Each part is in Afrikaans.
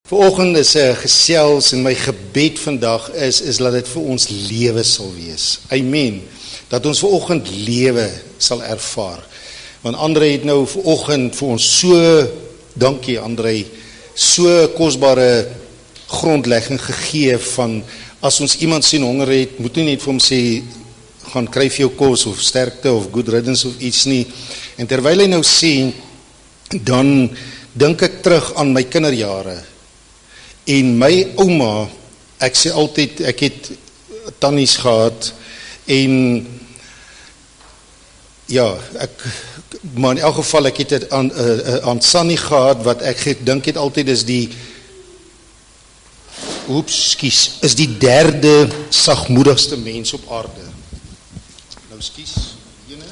Vanoggend is 'n gesels en my gebed vandag is dat dit vir ons lewe sal wees. Amen. Dat ons vanoggend lewe sal ervaar. Want Andre het nou vanoggend vir ons so, dankie Andre, so kosbare grondlegging gegee van as ons iemand sien honger het, moet nie net vir hom sê gaan kry vir jou kos of sterkte of good riddance of iets nie. En terwyl hy nou sê, dan dink ek terug aan my kinderjare. En my ouma, ek sê altyd, ek het tannies gehad, en ja, maar in elk geval, ek het het aan Sannie gehad, wat ek gedink het altyd is die, is die derde sagmoedigste mens op aarde. Nou ene,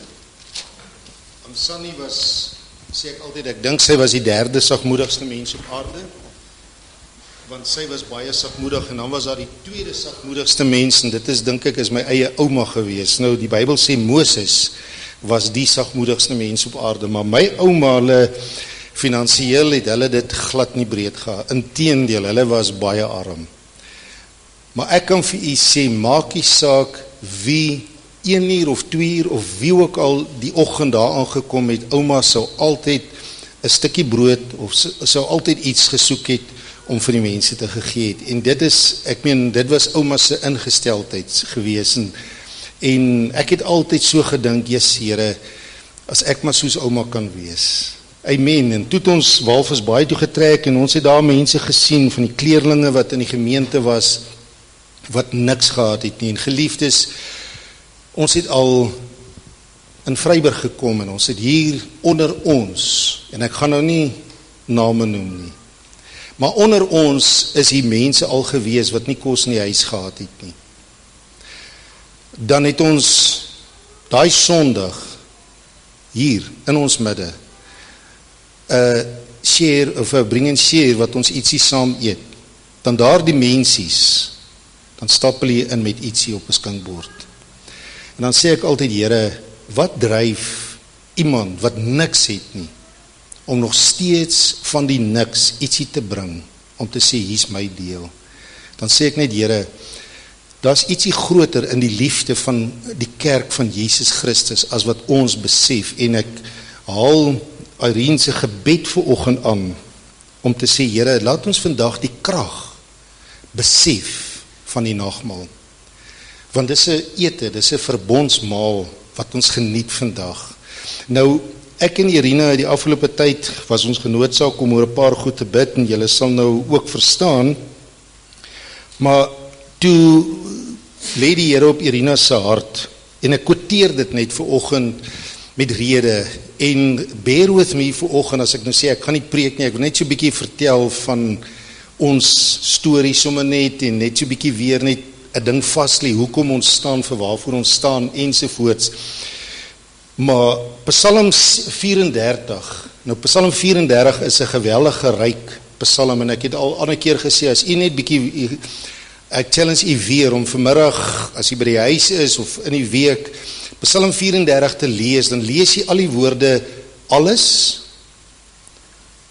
aan Sannie was, sê ek altyd, ek dink sy was die derde sagmoedigste mens op aarde, want sy was baie sagmoedig, en dan was daar die tweede sagmoedigste mens, en dit is, dink ek, is my eie ouma gewees. Nou, die Bybel sê, Moses was die sagmoedigste mens op aarde, maar my ouma, hulle, finansieel het hulle dit glad nie breed gehad, inteendeel, hulle was baie arm. Maar ek kan vir u sê, maak die saak, wie 1 uur of 2 uur, of wie ook al die oggend daar aangekom het, ouma sou altyd 'n stukkie brood, of sou altyd iets gesoek het, om vir die mense te gegee het. En dit is, ek meen, dit was ouma se ingesteldheid gewees, en ek het altyd so gedink, yes Here, as ek maar soos ouma kan wees. Amen. En toe het ons Walvisbaai toe getrek, en ons het daar mense gesien, van die kleerlinge wat in die gemeente was, wat niks gehad het nie, en geliefdes, ons het al in Vryburg gekom, en ons het hier onder ons, en ek gaan nou nie name noem nie, maar onder ons is die mense al gewees wat nie kos in die huis gehad het nie. Dan het ons daai Sondag hier in ons midde 'n share of 'n bring en share wat ons ietsie saam eet. Dan daar die mensies, dan stap hulle in met ietsie op 'n skinkbord. En dan sê ek altyd, Here, wat dryf iemand wat niks het nie, om nog steeds van die niks ietsie te bring, om te sê, hier's my deel. Dan sê ek net, Here, daar's ietsie groter in die liefde van die kerk van Jesus Christus, as wat ons besef, en ek haal Irene se gebed vanoggend aan, om te sê, Here, laat ons vandag die krag besef van die nagmaal. Want dis 'n ete, dis 'n verbondsmaal, wat ons geniet vandag. Nou, ek en Irina, die afgelope tyd, was ons genoodsaak om oor 'n paar goed te bid, en julle sal nou ook verstaan, maar toe lê die Here op Irina se hart, en ek quoteer dit net vanoggend met rede, en bear with me vanoggend, as ek nou sê, ek gaan nie preek nie, ek wil net so 'n bietjie vertel van ons storie sommer net, en net so 'n bietjie weer net 'n ding vaslê, hoekom ons staan, vir waarvoor ons staan, ensovoorts. Maar Psalm 34, nou Psalm 34 is 'n geweldige ryk psalm, en ek het al ander keer gesê, as u net bietjie, ek challenge u weer, om vanmiddag, as u by die huis is, of in die week, Psalm 34 te lees, dan lees jy al die woorde, alles,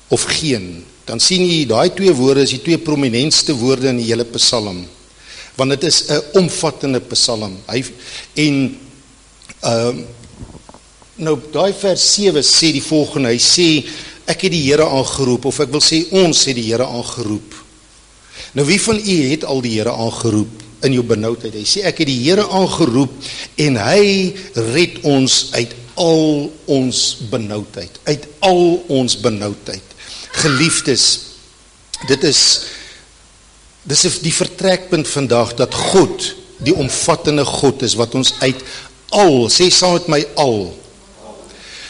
of geen, dan sien jy, daai twee woorde is die twee prominentste woorde in die hele psalm, want dit is 'n omvattende psalm, nou, daai vers 7 sê die volgende, hy sê, ek het die Here aangeroep, of ek wil sê, ons het die Here aangeroep. Nou, wie van u het al die Here aangeroep in jou benoudheid? Hy sê, ek het die Here aangeroep, en hy red ons uit al ons benoudheid, Geliefdes, dit is die vertrekpunt vandag, dat God, die omvattende God is, wat ons uit al, sê saam met my al.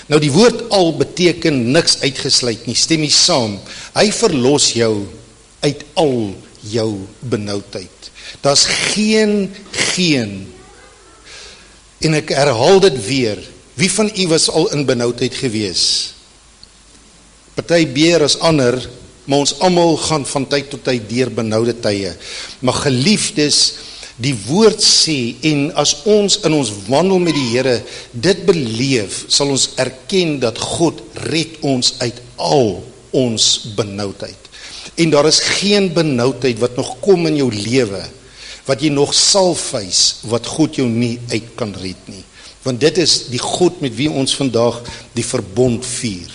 Nou die woord al beteken niks uitgesluit nie, stem jy saam, hy verlos jou uit al jou benoudheid. Daar's geen, en ek herhaal dit weer, wie van u was al in benoudheid gewees? Party meer as ander, maar ons almal gaan van tyd tot tyd deur benoude tye. Maar geliefdes, die woord sê, en as ons in ons wandel met die Here dit beleef, sal ons erken dat God red ons uit al ons benoudheid. En daar is geen benoudheid wat nog kom in jou lewe, wat jy nog sal face, wat God jou nie uit kan red nie. Want dit is die God met wie ons vandag die verbond vier.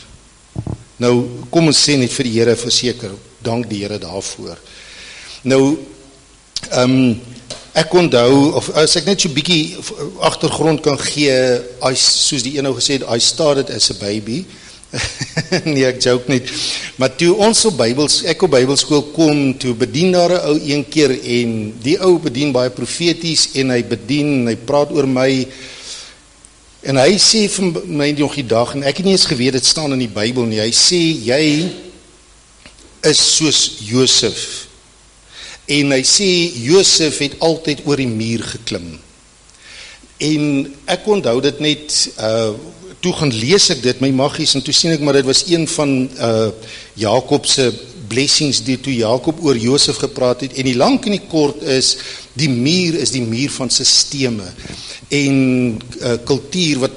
Nou, kom ons sê net vir die Here verseker, dank die Here daarvoor. Nou, ek onthou, of as ek net so bietjie agtergrond kan gee, soos die een nou gesê het, I started as a baby. Nee, ek joke net. Maar toe ons ek op Bybelskool kom, toe bedien daar 'n ou een keer, en die ou bedien baie profeties, en hy bedien, en hy praat oor my, en hy sê vir my nog die dag, en ek het nie eens geweet, dit staan in die Bybel nie, hy sê, jy is soos Josef. En hy sê, Josef het altyd oor die muur geklim. En ek onthou dit net, toe gaan lees ek dit, my magies, en toe sien ek, maar dit was een van Jakob se blessings, die toe Jakob oor Josef gepraat het, en die lang en die kort is die muur van systeme, en kultuur,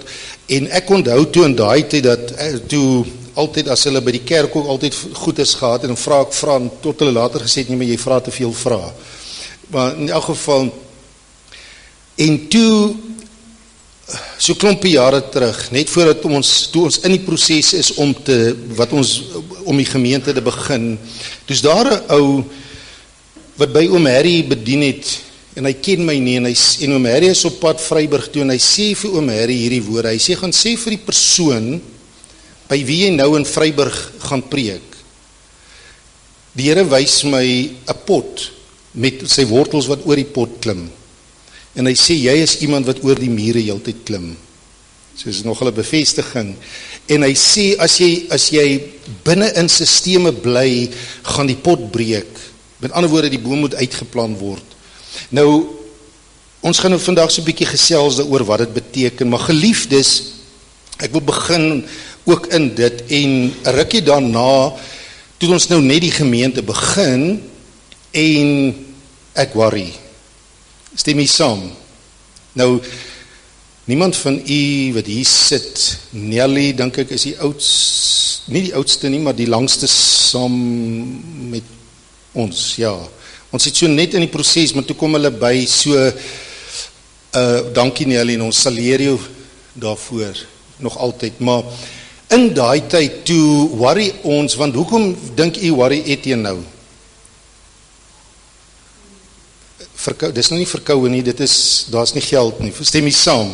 en ek onthou toe in daai tyd, dat toe, altyd as hulle by die kerk ook altyd goeders gehad, en vra, tot hulle later gesê het, nie, maar jy vra te veel vrae. Maar in elk geval, en toe, so klompie jare terug, net voordat toe ons in die proses is om die gemeente te begin, dus daar 'n ou, wat by oom Harry bedien het, en hy ken my nie, en oom Harry is op pad Vryburg toe, en hy sê vir oom Harry hierdie woorde, hy sê, gaan sê vir die persoon, by wie jy nou in Vryburg gaan preek, die Here wys my 'n pot, met sy wortels wat oor die pot klim, en hy sê, jy is iemand wat oor die mure heeltyd klim, so is nog 'n bevestiging, en hy sê, as jy binne in systeme bly, gaan die pot breek, met ander woorde, die boom moet uitgeplant word. Nou, ons gaan nou vandag so 'n bietjie gesels daaroor wat dit beteken, maar geliefdes, ek wil begin ook in dit, en 'n rukkie daarna, toe ons nou net die gemeente begin, en ek worry, stem jy saam? Nou, niemand van u wat hier sit, Nelly, dink ek is die oudste, nie die oudste nie, maar die langste saam met ons, ja. Ons het so net in die proses, maar toe kom hulle by, so, dankie Nelly, en ons saleer jou daarvoor, nog altyd, maar in daai tyd toe worry ons, want hoekom dink u worry Etienne nou? Dis nou nie verkoue nie, daar is nie geld nie, stem jy saam?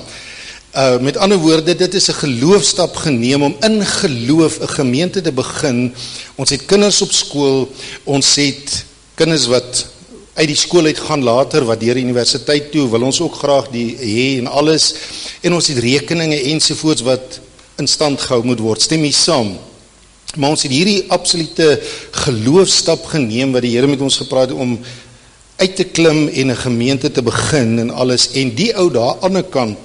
Met ander woorde, dit is 'n geloofstap geneem om in geloof 'n gemeente te begin. Ons het kinders op skool, ons het kinders wat uit die skool uit gaan later, wat deur die universiteit toe, wil ons ook graag die hê en alles, en ons het rekeninge ensovoorts wat in stand gehou moet word, stem jy saam? Maar ons het hierdie absolute geloofstap geneem, wat die Here met ons gepraat het, om uit te klim en 'n gemeente te begin en alles, en die ou daar aan die ander kant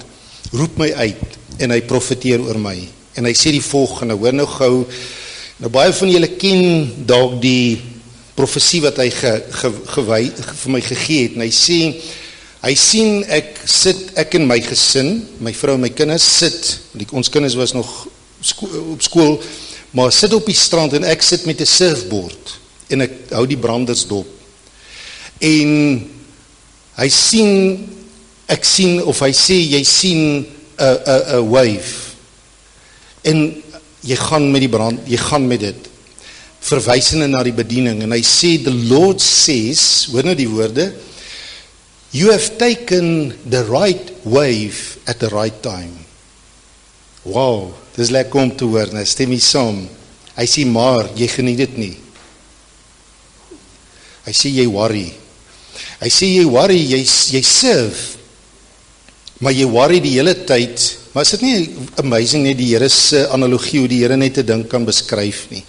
roep my uit, en hy profeteer oor my, en hy sê die volgende, hoor nou gou, nou baie van julle ken dalk die profesie wat hy vir my gegee het, en hy sien ek en my gesin, my vrou en my kinders sit, ons kinders was nog op skool, maar sit op die strand, en ek sit met 'n surfboard, en ek hou die branders dop, en hy sien, jy sien 'n wave, en jy gaan met dit, verwysende na die bediening, en hy sê, the Lord says, hoor nou die woorde, you have taken the right wave at the right time. Wow, dis lekker om te hoor, nou stem jy saam. Hy sê, maar, jy geniet dit nie. Hy sê, jy worry. Hy sê, jy worry, jy serve, maar jy worry die hele tyd, maar is dit nie amazing net die Here se analogie, hoe die Here net 'n ding kan beskryf nie.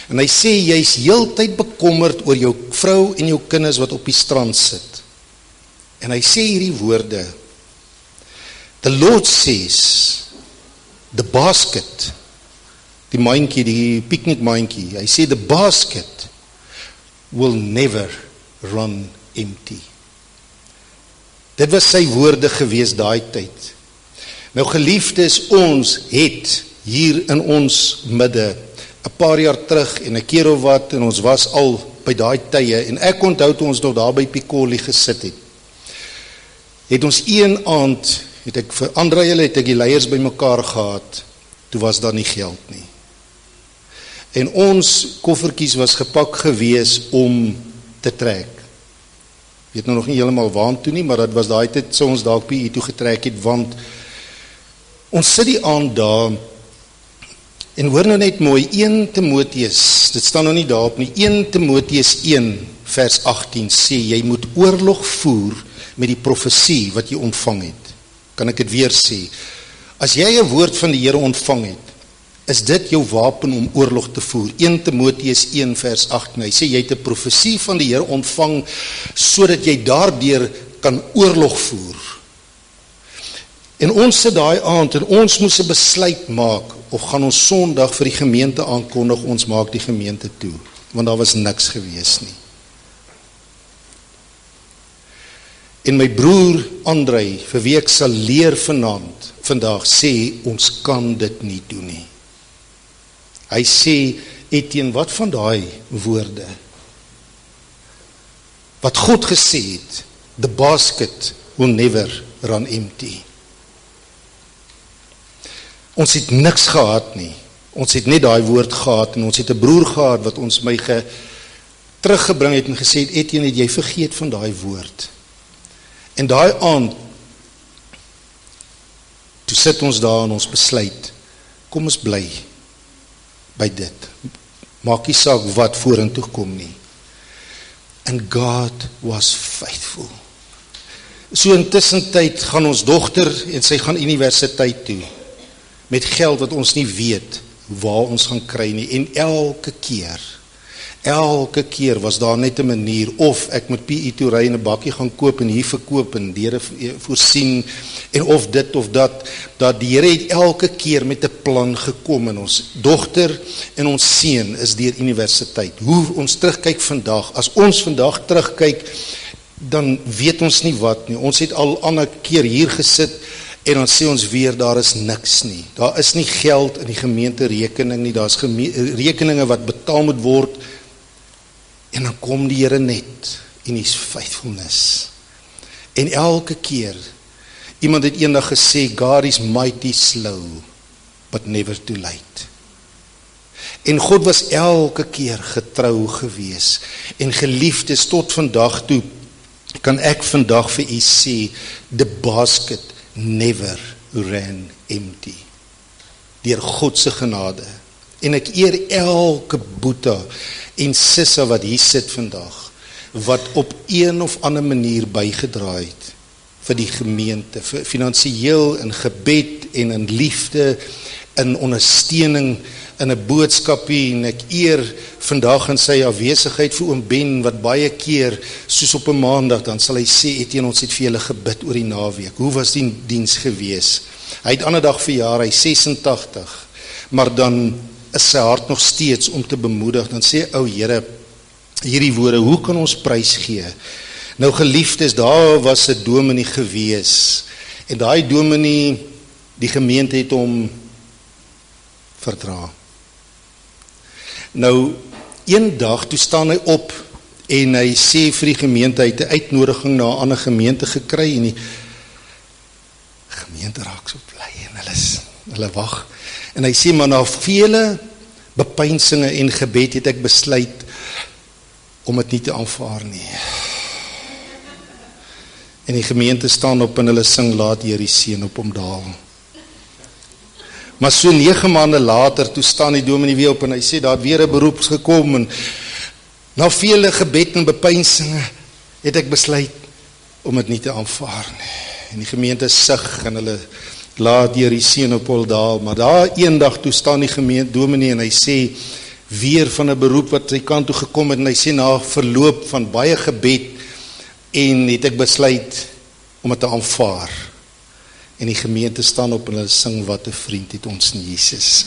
En hy sê, jy is heeltyd bekommerd oor jou vrou en jou kinders wat op die strand sit. En hy sê hierdie woorde, the Lord says, the basket, die mandjie, die picnic mandjie, hy sê, the basket will never run empty. Dit was sy woorde gewees daai tyd. Nou geliefdes, ons het hier in ons midde 'n paar jaar terug en 'n keer of wat, en ons was al by daai tye, en ek onthou toe ons nog daar by Piccoli gesit het ons een aand, het ek vir André het ek die leiers by mekaar gehad, toe was daar nie geld nie. En ons koffertjies was gepak gewees om te trek. Weet nou nog nie heeltemal waan toe nie, maar dat was daai tyd so ons dalk PE toe getrek het, want ons sit die aand daar, en hoor nou net mooi, 1 Timoteus, dit staan nou nie daarop nie, 1 Timoteus 1 vers 18 sê, jy moet oorlog voer met die profesie wat jy ontvang het. Kan ek dit weer sê? As jy 'n woord van die Here ontvang het, is dit jou wapen om oorlog te voer. 1 Timoteus 1 vers 18, hy sê, jy het 'n profesie van die Here ontvang, sodat jy daardeur kan oorlog voer. En ons sit daai aand, en ons moes 'n besluit maak, of gaan ons Sondag vir die gemeente aankondig, ons maak die gemeente toe, want daar was niks gewees nie. En my broer André, vir wie ek sal leer vandag, sê, ons kan dit nie doen nie. Hy sê, Etienne, wat van daai woorde? Wat God gesê het, the basket will never run empty. Ons het niks gehad nie. Ons het net daai woord gehad, en ons het 'n broer gehad, wat ons my teruggebring het, en gesê het, Etienne, het jy vergeet van daai woord? En daai aand, toe sit ons daar en ons besluit, kom ons bly by dit. Maak nie saak wat vorentoe kom nie. And God was faithful. So intussen tyd gaan ons dogter, en sy gaan universiteit toe, met geld wat ons nie weet waar ons gaan kry nie, en elke keer was daar net 'n manier, of ek moet PE toe ry en 'n bakkie gaan koop en hier verkoop en Here voorsien, en of dit of dat die Here het elke keer met 'n plan gekom, en ons dogter en ons seun is deur universiteit. Hoe ons terugkyk vandag, as ons vandag terugkyk, dan weet ons nie wat nie. Ons het al ander keer hier gesit, en dan sê ons weer, daar is niks nie. Daar is nie geld in die gemeente rekening nie, daar is rekeninge wat betaal moet word, en dan kom die Here net, in His faithfulness. En elke keer, iemand het eendag gesê, God is mighty slow, but never too late. En God was elke keer getrou gewees, en geliefdes tot vandag toe, kan ek vandag vir u sê, the basket never ran empty. Deur God se genade. En ek eer elke boeta en sissa wat hier sit vandag, wat op een of ander manier bygedra het vir die gemeente, vir finansiëel, in gebed en in liefde, in ondersteuning, in 'n boodskapie, en ek eer vandag in sy afwesigheid vir oom Ben, wat baie keer, soos op 'n maandag, dan sal hy sê, Etienne, ons het vir julle gebid oor die naweek, hoe was die diens gewees? Hy het ander dag verjaar, hy 86, maar dan is sy hart nog steeds om te bemoedig, dan sê, o Here, hierdie woorde, hoe kan ons prys gee? Nou geliefdes, daar was 'n dominee gewees, en daai dominee, die gemeente het hom verdra. Nou, een dag, toe staan hy op, en hy sê vir die gemeente, hy het 'n uitnodiging na 'n ander gemeente gekry, en die gemeente raak so bly, en hulle wag, en hy sê, maar na vele bepeinsinge en gebed het ek besluit om dit nie te aanvaar nie. En die gemeente staan op en hulle sing, laat die Here die seën op hom daal. Maar so 9 maande later, toe staan die dominee weer op en hy sê, daar het weer 'n beroep gekom, en na vele gebed en bepeinsinge het ek besluit om dit nie te aanvaar nie. En die gemeente sug en hulle laat die Here die seën op hom daal, maar daar eendag toe staan die gemeente dominee en hy sê, weer van 'n beroep wat sy kant toe gekom het, en hy sê, na verloop van baie gebed, en het ek besluit om dit te aanvaar. En die gemeente staan op en hulle sing, wat 'n vriend het ons in Jesus.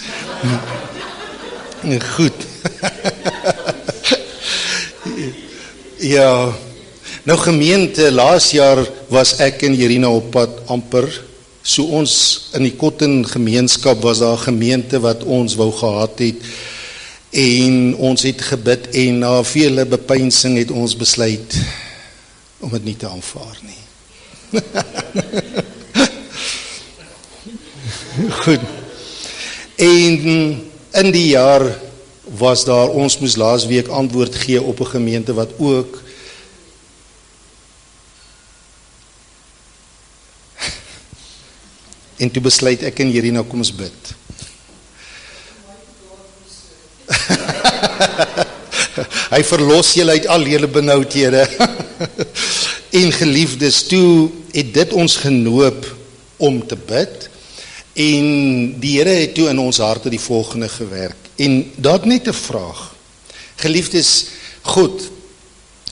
Goed. Ja, nou gemeente, laas jaar was ek en Jerina op pad amper, so ons in die Cotton gemeenskap was daar 'n gemeente wat ons wou gehad het, En ons het gebid en na vele bepeinsing het ons besluit om dit nie te aanvaar nie. Goed. En in die jaar was daar, ons moes laas week antwoord gee op 'n gemeente wat ook en toe besluit ek en Jerina, kom ons bid. Hy verlos julle uit al julle benoudhede. En geliefdes, toe het dit ons genoop om te bid. En die Here het toe in ons harte die volgende gewerk. En daar net 'n vraag. Geliefdes, God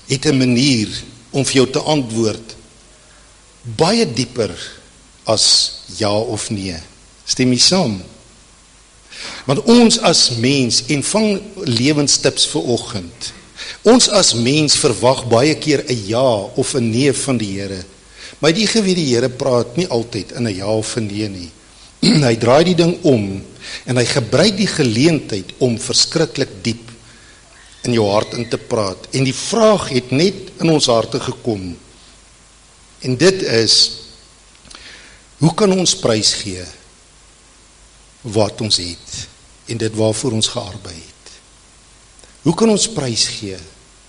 het 'n manier om vir jou te antwoord baie dieper as ja of nee. Stem jy saam? Want ons as mens, en vang lewenstips vir oggend, ons as mens verwag baie keer 'n ja of 'n nee van die Here. Maar die geweet die Here praat nie altyd in 'n ja of 'n nee nie. Hy draai die ding om en hy gebruik die geleentheid om verskriklik diep in jou hart in te praat. En die vraag het net in ons harte gekom. En dit is, hoe kan ons prys gee wat ons het en dit waarvoor ons gearbei het? Hoe kan ons prys gee?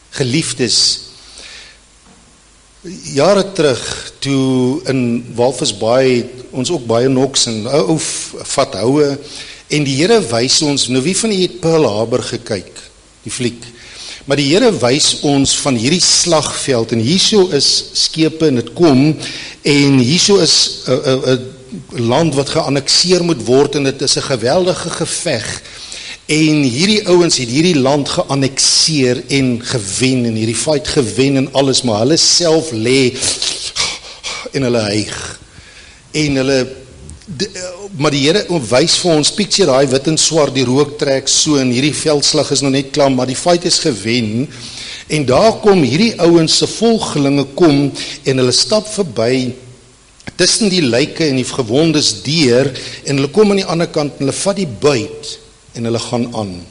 Geliefdes, jare terug, toe in Walvisbaai het ons ook baie noks en ou vat houe, en die Here wys ons, nou wie van julle het Pearl Harbor gekyk, die fliek, maar die Here wys ons van hierdie slagveld, en hierso is skepe en dit kom, en hierso is 'n land wat geannekseer moet word, en dit is 'n geweldige geveg, en hierdie ouens het hierdie land geannekseer en gewen, en hierdie fight gewen en alles, maar hulle self lê en hulle hyg, en hulle, maar die Here wys vir ons, picture daai wit en swart, die rook trek so, en hierdie veldslag is nog net klaar, maar die fight is gewen, en daar kom hierdie ouens se volgelinge kom, en hulle stap verby tussen die lyke en die gewondes deur, en hulle kom aan die ander kant, en hulle vat die buit, en hulle gaan aan.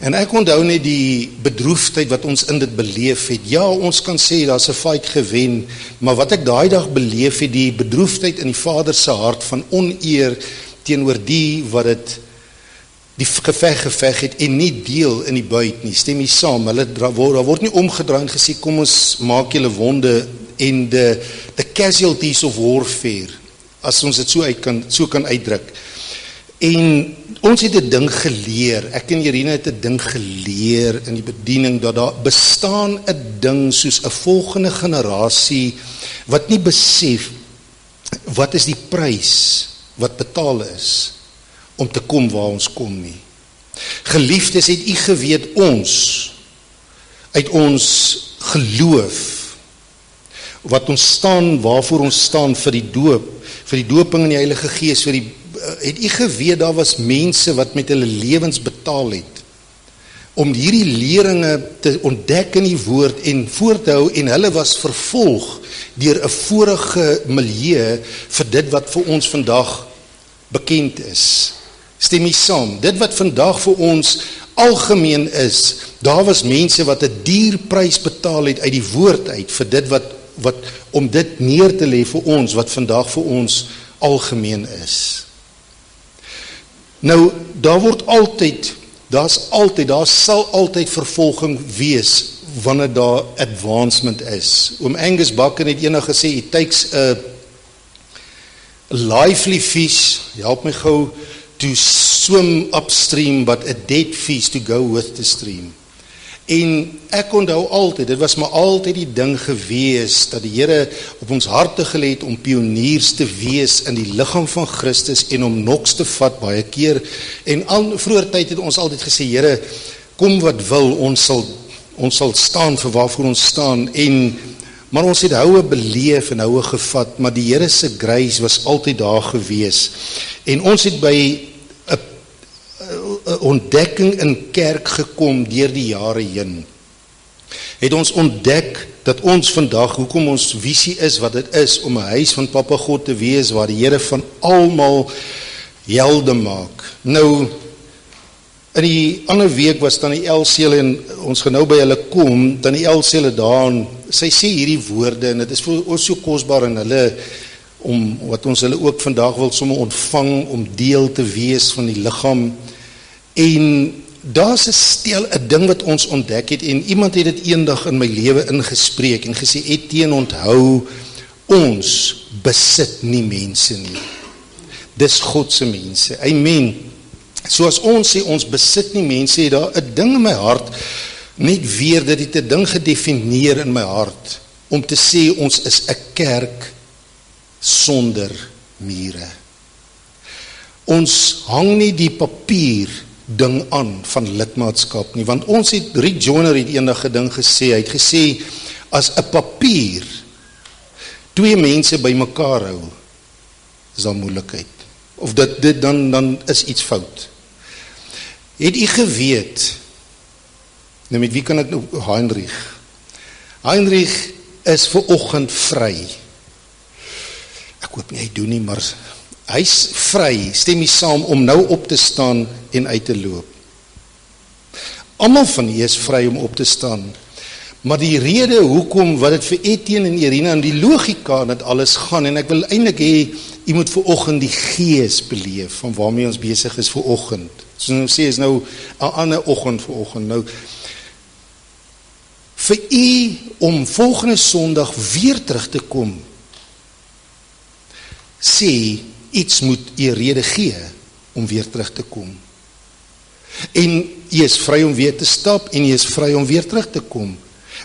En ek onthou net die bedroefdheid wat ons in dit beleef het. Ja, ons kan sê, daar is 'n fight gewen, maar wat ek daai dag beleef het, die bedroefdheid in die Vader se hart, van oneer teenoor die wat dit die geveg het, en nie deel in die buit nie, stem jy saam, daar word nie omgedraai en gesê, kom ons maak julle wonde, en the casualties of warfare, as ons dit so kan uitdruk. En ons het 'n ding geleer, ek en Jerina het 'n ding geleer in die bediening, dat daar bestaan 'n ding soos 'n volgende generasie, wat nie besef, wat is die prys wat betaal is, om te kom waar ons kom nie. Geliefdes, het u geweet, ons, uit ons geloof, wat ons staan, waarvoor ons staan vir die doop, vir die dooping in die Heilige Gees, het u geweet, daar was mense wat met hulle lewens betaal het, om hierdie leringe te ontdek in die woord en voor te hou, en hulle was vervolg deur 'n vorige milieu vir dit wat vir ons vandag bekend is. Stem jy saam? Dit wat vandag vir ons algemeen is, daar was mense wat 'n duur prys betaal het uit die woord uit, vir dit wat om dit neer te lê vir ons, wat vandag vir ons algemeen is. Nou, daar sal altyd vervolging wees, wanneer daar advancement is. Oom Angus Bakker het eendag gesê, it takes a lively fish, help my gou, to swim upstream, but a dead fish to go with the stream. En ek onthou altyd, dit was maar altyd die ding gewees, dat die Here op ons harte gelê het om pioniers te wees in die liggaam van Christus, en om noks te vat baie keer, en vroeër tyd het ons altyd gesê, Here, kom wat wil, ons sal staan vir waarvoor ons staan, maar ons het houe beleef en houe gevat, maar die Here se grace was altyd daar gewees, en ons het by 'n ontdekking in kerk gekom deur die jare heen. Het ons ontdek dat ons vandag, hoekom ons visie is wat dit is, om 'n huis van Papa God te wees, waar die Here van almal helde maak. Nou, In die ander week was dan die Elsie en ons gaan nou by hulle kom, dan die Elsie daar, en sy sê hierdie woorde, en dit is vir ons so kosbaar in hulle, wat ons hulle ook vandag wil sommer ontvang, om deel te wees van die liggaam, en daar is 'n ding wat ons ontdek het, en iemand het dit eendag in my lewe ingespreek, en gesê, Etienne, onthou, ons besit nie mense nie, dis God se mense, amen. So as ons sê, ons besit nie mense, het daar 'n ding in my hart, net weer, dat het 'n ding gedefinieer in my hart, om te sê, ons is 'n kerk sonder mure. Ons hang nie die papier ding aan van lidmaatskap nie, want ons het, Rick Joyner het eendag 'n ding gesê, hy het gesê, as 'n papier, twee mense by mekaar hou, is daar moeilikheid, of dit dan is iets fout. Het u geweet, nou met wie kan ek nou, Heinrich is vanoggend vry, ek hoop nie hy doen nie, maar hy is vry, stem nie saam om nou op te staan en uit te loop. Almal van u is vry om op te staan, maar die rede hoekom, wat het vir Etienne en Irina en die logika dat alles gaan, en ek wil eintlik hê, u moet vanoggend die gees beleef, van waarmee ons besig is vanoggend. So nou sê, is nou 'n ander oggend vanoggend, nou, vir u om volgende Sondag weer terug te kom, sê, iets moet u rede gee, om weer terug te kom. En u is vry om weer te stap, en u is vry om weer terug te kom.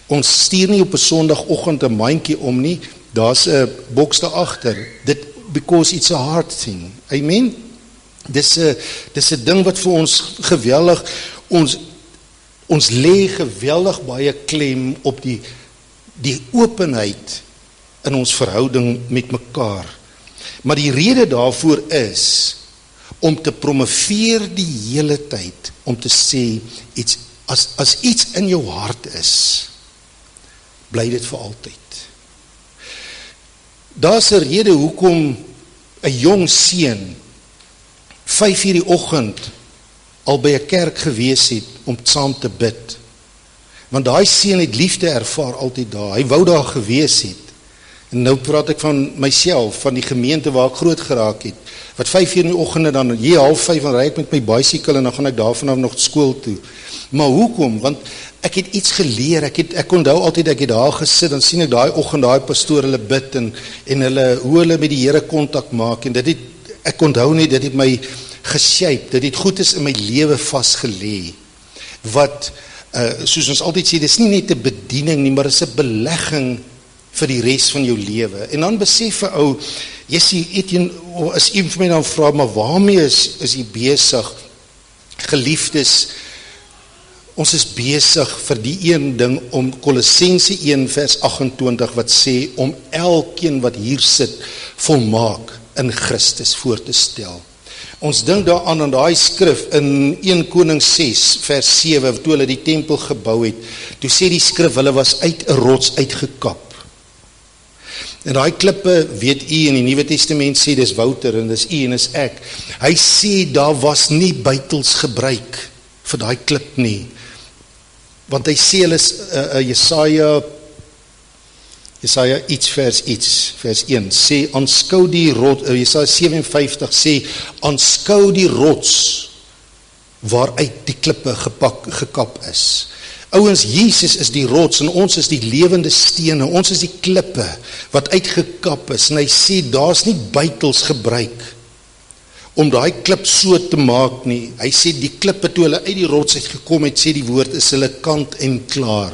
Ons stuur nie op 'n Sondagoggend 'n mandjie om nie, daar's 'n boks daar agter, because it's a hard thing, amen? Dis 'n ding wat vir ons geweldig, ons lê geweldig baie klem op die openheid in ons verhouding met mekaar. Maar die rede daarvoor is, om te promoveer die hele tyd, om te sê, as iets in jou hart is, bly dit vir altyd. Daar's 'n rede hoekom 'n jong seun 5:00 die oggend al by 'n kerk gewees het om saam te bid. Want daai seun het liefde ervaar altyd daar. Hy wou daar gewees het. En nou praat ek van myself, van die gemeente waar ek groot geraak het. Wat 5:00 in die oggende dan, 4:30 en ry ek met my bicycle en dan gaan ek daarvan nog skool toe. Maar hoekom? Want ek het iets geleer, ek onthou altyd, ek het daar gesit, dan sien ek daai oggend, daai pastoor hulle bid, en hoe hulle met die Here kontak maak, en ek onthou nie, dit het my geshape, dit het goed is in my lewe vasgelê, wat, soos ons altyd sê, dit is nie net 'n bediening nie, maar dit is 'n belegging vir die res van jou lewe. En dan besef 'n ou, jy sê, Etienne, as iemand vir my dan vra, maar waarmee is jy besig? Geliefdes, ons is besig vir die een ding, om Kolossense 1 vers 28 wat sê, om elkeen wat hier sit, volmaak in Christus voor te stel. Ons dink daaraan aan daai skrif in 1 Konings 6 vers 7, toe hulle die tempel gebou het, toe sê die skrif, hulle was uit 'n rots uitgekap. En daai klippe, weet u, in die Nuwe Testament sê, dis Wouter, en dis u, en dis ek. Hy sê, daar was nie buitels gebruik vir daai klip nie. Want hy sê, hulle is, Jesaja iets vers 1, sê, aanskou die rots, Jesaja 57 sê, aanskou die rots, waaruit die klippe gekap is. Ouens, Jesus is die rots, en ons is die lewende stene, ons is die klippe, wat uitgekap is, en hy sê, daar is nie buitels gebruik, om daai klip so te maak nie. Hy sê, die klippe, toe hulle uit die rots uitgekom het, sê die woord, is hulle kant en klaar.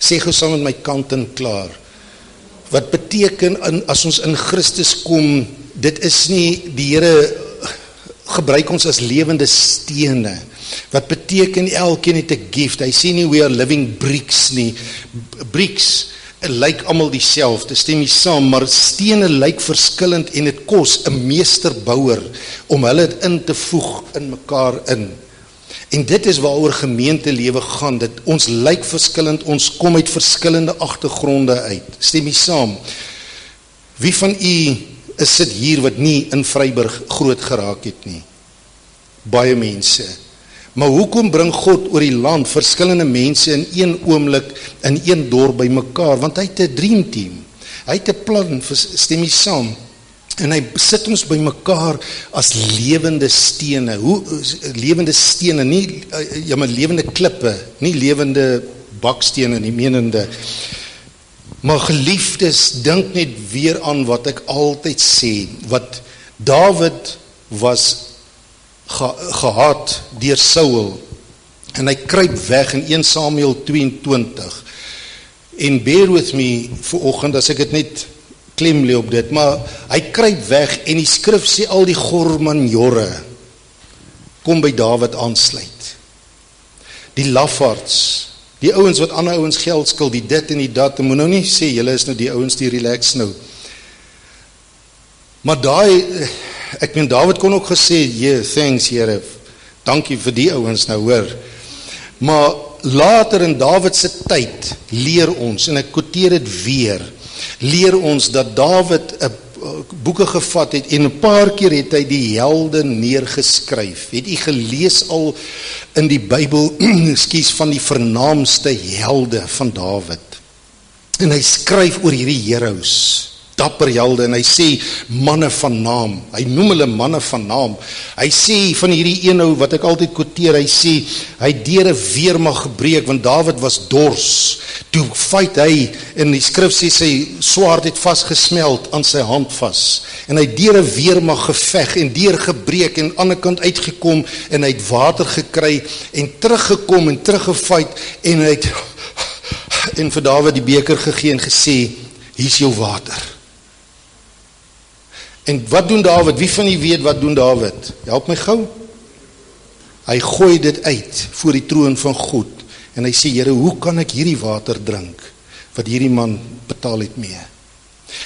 Sê gou saam met my, kant en klaar. Wat beteken, as ons in Christus kom, dit is nie, die Here gebruik ons as lewende stene. Wat beteken, elkeen het 'n gift. Hy sê nie, we are living bricks nie. Bricks lyk almal dieselfde, stem nie saam, maar stene lyk verskillend, en dit kos 'n meesterbouer om hulle in te voeg in mekaar in. En dit is waaroor gemeentelewe gaan, dit ons lyk verskillend, ons kom uit verskillende agtergronde uit, stem nie saam. Wie van u sit hier wat nie in Vryburg groot geraak het nie? Baie mense. Maar hoekom bring God oor die land verskillende mense in een oomblik in een dorp bymekaar? Want hy het 'n dream team. Hy het 'n plan, stem jy saam? En hy sit ons bymekaar as lewende stene. Lewende stene, nie maar lewende klippe, nie lewende bakstene nie, menende. Maar geliefdes, dink net weer aan wat ek altyd sê, wat Dawid was gehaat deur Saul, en hy kruip weg in 1 Samuel 22, en bear with me vanoggend as ek dit net klem lê op dit, maar hy kruip weg, en die skrif sê al die gormanjorre kom by Dawid aansluit, die lafaards, die ouens wat ander ouens geld skuld, die dit en die dat, en moet nou nie sê, julle is nou die ouens die relax nou, maar ek meen, Dawid kon ook gesê, thanks Here, dankie vir die ouens nou hoor, maar later in Dawid se tyd, leer ons, en ek quoteer dit weer, leer ons dat Dawid boeke gevat het, en 'n paar keer het hy die helde neergeskryf. Het u gelees al in die Bybel, van die vernaamste helde van Dawid? En hy skryf oor hierdie heroes, dapper helde, en hy sê manne van naam, hy noem hulle manne van naam, hy sê van hierdie een ou wat ek altyd quoteer, hy sê, hy het deur 'n weermag gebreek, want Dawid was dors, toe fight hy, en die skrif sê sy swaard het vastgesmeld aan sy hand vas, en hy het deur 'n weermag geveg, en deur gebreek, en aan die ander kant uitgekom, en hy het water gekry, en teruggekom, en teruggefight, en hy het, en vir Dawid die beker gegee, en gesê, hier is jou water. En wat doen Dawid? Wie van u weet wat doen Dawid? Help my gou. Hy gooi dit uit voor die troon van God, en hy sê, Here, hoe kan ek hierdie water drink, wat hierdie man betaal het mee?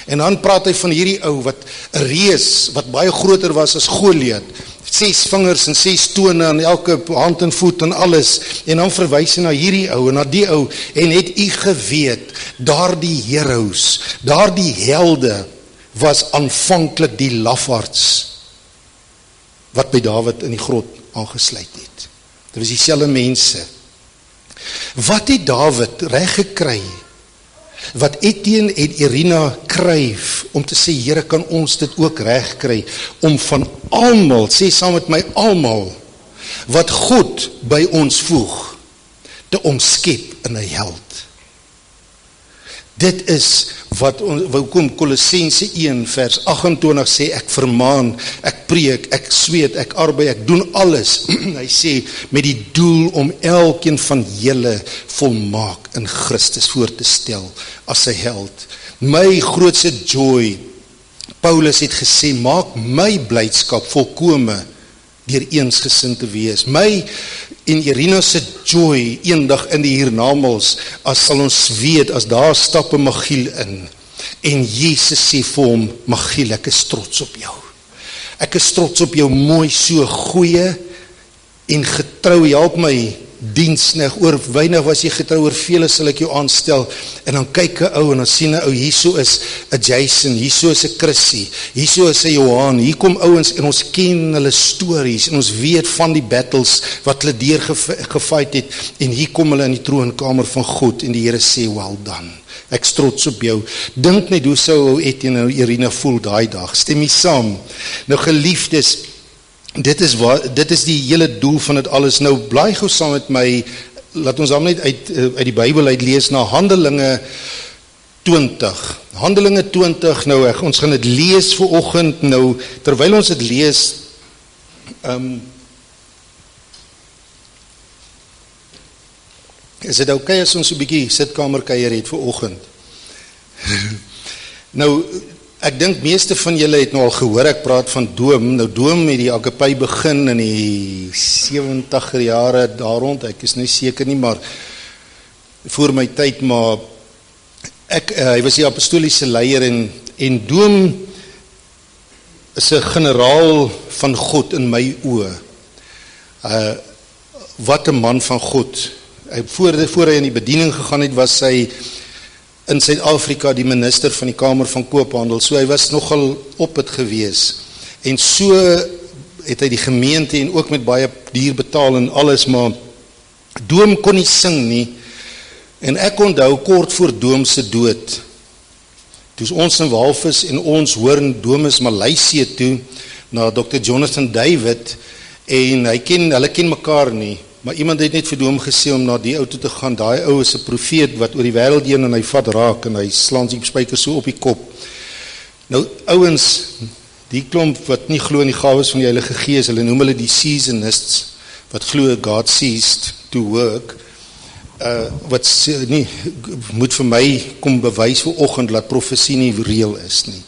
En dan praat hy van hierdie ou, wat 'n reus, wat baie groter was as Goliat, 6 vingers en 6 tone aan elke hand en voet en alles, en dan verwys hy na hierdie ou, en na die ou, en het u geweet, daardie heroes, daardie helde, was aanvanklik die lafaards, wat by Dawid in die grot aangesluit het. Dit was dieselfde mense. Wat het Dawid reg gekry, wat Etienne en Irina kryf, om te sê, Here, kan ons dit ook reg kry, om van almal, sê saam met my, almal, wat God by ons voeg, te omskep in 'n held. Dit is wat hoekom Kolossense 1 vers 28 sê, ek vermaan, ek preek, ek sweet, ek arbei, ek doen alles. Hy sê, met die doel om elkeen van julle volmaak in Christus voor te stel as sy held. My grootste joy, Paulus het gesê, maak my blydskap volkome deur eensgesind te wees. My en Irina se joy eendag in die hiernamaals, as sal ons weet, as daar stap 'n Magiel in, en Jesus sê vir hom, Magiel, ek is trots op jou. Ek is trots op jou, mooi, so goeie en getrou, help my diensnig, oor weinig was jy getrou, oor vele sal ek jou aanstel, en dan kyk 'n ou, en dan sien 'n ou, hierso is 'n Jason, hierso is 'n Chrissy, hierso is 'n Johan, hier kom ouens, en ons ken hulle stories, en ons weet van die battles, wat hulle deur gefight het, en hier kom hulle in die troonkamer van God, en die Here sê, well done, ek is trots op jou. Dink net, hoe sou Etienne en Irina voel daai dag, stem jy saam? Nou geliefdes, dit is die hele doel van dit alles. Nou blaai gou saam met my, laat ons dan net uit die Bybel uit lees na Handelinge 20. Handelinge 20, nou ons gaan dit lees vanoggend, nou terwyl ons dit lees, is dit okay as ons 'n bietjie sitkamerkuier het vanoggend? Nou, ek dink meeste van julle het nou al gehoor, ek praat van Doom. Nou Doom het die Agape begin in die 70er jare daar rond, ek is nie seker nie, maar voor my tyd, maar hy was die apostoliese leier, en Doom is 'n generaal van God in my oë. Wat 'n man van God. Voor hy in die bediening gegaan het, was hy in Suid-Afrika die minister van die Kamer van Koophandel, so hy was nogal op het gewees, en so het hy die gemeente en ook met baie duur betaal en alles, maar Doom kon nie sing nie, en ek onthou kort voor Doom se dood, toe ons in Walvis en ons hoor Doom is Maleisië toe, na Dr. Jonathan David, en hulle ken mekaar nie, maar iemand het net vir Doom gesê om na die ou toe te gaan, daai ou is 'n profeet wat oor die wêreld heen en hy vat raak en hy slaan die spyker so op die kop. Nou ouens, die klomp wat nie glo in die gawes van die Heilige Gees, hulle noem hulle die seasonists, wat glo God ceased to work, wat nie, moet vir my kom bewys vanoggend dat profesie nie reël is nie.